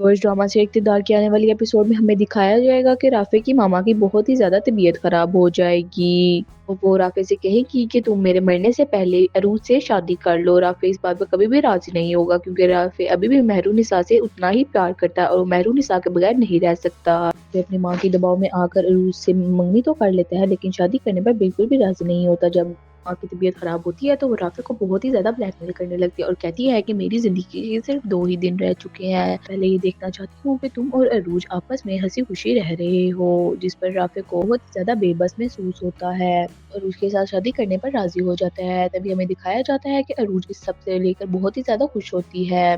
रोज drama से इक़्तिदार के आने वाली एपिसोड में हमें दिखाया जाएगा कि राफे की मामा की बहुत ही ज़्यादा तबीयत ख़राब हो जाएगी। वो राफे से कहेगी कि तुम मेरे मरने से पहले अरूज से शादी कर लो। राफे इस बात पर कभी भी राज़ी नहीं होगा क्योंकि राफे अभी भी मेहरुनिसा से उतना ही प्यार करता है और वो मेहरुनिसा के बगैर नहीं रह सकता। वो अपनी माँ के दबाव में आकर अरूज से मंगनी तो कर लेता है लेकिन शादी करने पर बिल्कुल भी राज़ी नहीं होता। जब माँ की तबीयत खराब होती है तो वो राफे को बहुत ही ज्यादा ब्लैकमेल करने लगती है और कहती है कि मेरी जिंदगी के सिर्फ 2 ही दिन रह चुके हैं, पहले ये देखना चाहती हूँ कि तुम और अरूज आपस में हंसी खुशी रह रहे हो। जिस पर राफे को बहुत ज्यादा बेबस महसूस होता है और उसके साथ शादी करने पर राजी हो जाता है। तभी हमें दिखाया जाता है कि अरूज इस सब से लेकर बहुत ही ज्यादा खुश होती है।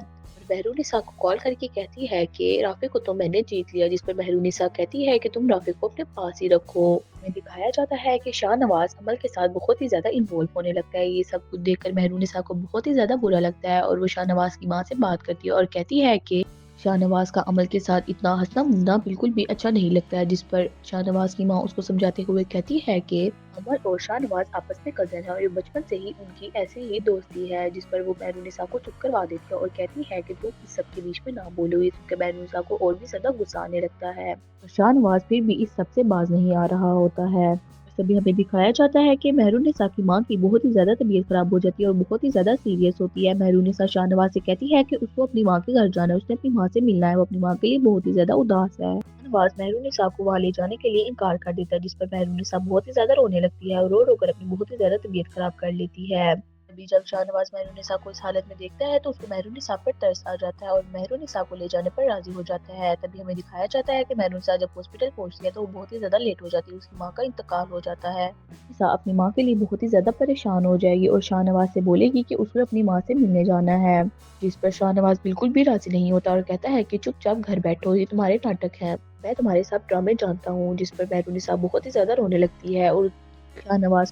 मेहरुनिसा को कॉल करके कहती है कि राफे को तो मैंने जीत लिया। जिस पर मेहरुनिसा कहती है कि तुम राफे को अपने पास ही रखो। हमें दिखाया जाता है कि शाहनवाज अमल के साथ बहुत ही ज्यादा इन्वॉल्व होने लगता है। ये सब कुछ देखकर मेहरुनिसा को बहुत ही ज्यादा बुरा लगता है और वो शाहनवाज की माँ से बात करती है और कहती है कि शाहनवाज का अमल के साथ इतना हंसना मुन्ना बिल्कुल भी अच्छा नहीं लगता है। जिस पर शाहनवाज की माँ उसको समझाते हुए कहती है कि अमल और शाहनवाज आपस में कजन है और ये बचपन से ही उनकी ऐसी ही दोस्ती है। जिस पर वो मेहरुनिसा को चुप करवा देती है और कहती है कि तुम इस सब के बीच में ना बोलो। ये सुनकर मेहरुनिसा को और भी ज्यादा गुस्सा आने लगता है। तो शाहनवाज फिर भी इस सब से बाज नहीं आ रहा होता है। तभी हमें दिखाया जाता है कि मेहरुनिसा की माँ की बहुत ही ज्यादा तबीयत खराब हो जाती है और बहुत ही ज्यादा सीरियस होती है। मेहरुनिसा शाहनवाज से कहती है कि उसको अपनी माँ के घर जाना है, उसने अपनी माँ से मिलना है। वो अपनी माँ के लिए बहुत ही ज्यादा उदास है। शाहनवाज मेहरुनिसा को वहाँ ले जाने के लिए इनकार कर देता है। जिस पर मेहरुनिसा बहुत ही ज्यादा रोने लगती है और रो रो कर अपनी बहुत ही ज्यादा तबीयत खराब कर लेती है। अभी जब शाहनवाज मेहरुनिसा को इस हालत में देखता है तो उसको मेहरुनिसा पर तरस आ जाता है और मेहरुनिसा को ले जाने पर राजी हो जाता है। तभी हमें दिखाया जाता है कि मेहरुनिसा जब हॉस्पिटल पहुंचती है तो वो बहुत ही ज्यादा लेट हो जाती है, उसकी माँ का इंतकाल हो जाता है। मेहरुनिसा अपनी माँ के लिए बहुत ही ज्यादा परेशान हो जाएगी और शाहनवाज से बोलेगी कि उसको अपनी माँ से मिलने जाना है। जिस पर शाहनवाज बिल्कुल भी राजी नहीं होता और कहता है कि चुपचाप घर बैठो, ये तुम्हारे नाटक है, मैं तुम्हारे साथ ड्रामे जानता हूँ। जिस पर मेहरुनिसा बहुत ही ज्यादा रोने लगती है और शाहनवाज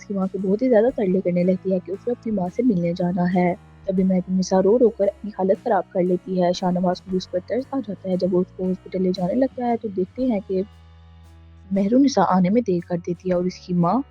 की माँ को बहुत ही ज्यादा तरले करने लगती है कि उसे अपनी माँ से मिलने जाना है। तभी मेहरुनिसा रो रो कर अपनी हालत खराब कर लेती है। शाहनवाज को उस पर तरस आ जाता है। जब वो उसको हॉस्पिटल ले जाने लगता है तो देखते हैं कि मेहरुनिसा आने में देर कर देती है और उसकी माँ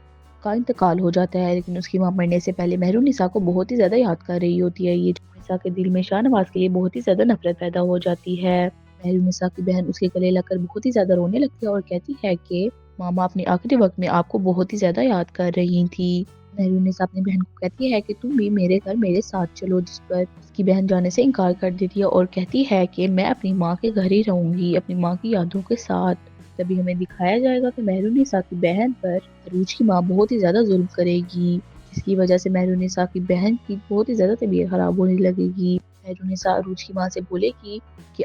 का इंतकाल हो जाता है। लेकिन उसकी माँ मरने से पहले मेहरुनिसा को बहुत ही ज्यादा याद कर रही होती है। ये मेहरुनिसा के दिल में शाहनवाज के लिए बहुत ही ज्यादा नफरत पैदा हो जाती है। मेहरुनिसा की बहन उसके गले लगकर बहुत ही ज्यादा रोने लगती है और कहती है कि मामा अपने आखिरी वक्त में आपको बहुत ही ज्यादा याद कर रही थी। मेहरुनिसा अपनी बहन को कहती है कि तुम भी मेरे घर मेरे साथ चलो। जिस पर उसकी बहन जाने से इनकार कर देती है और कहती है कि मैं अपनी माँ के घर ही रहूंगी, अपनी माँ की यादों के साथ। तभी हमें दिखाया जाएगा कि मेहरुनिसा की बहन पर अरूज की माँ बहुत ही ज्यादा जुल्म करेगी, जिसकी वजह से मेहरुनिसा की बहन की बहुत ही ज्यादा तबीयत खराब होने लगेगी। मेहरुनिसा अरूज की माँ से बोलेगी कि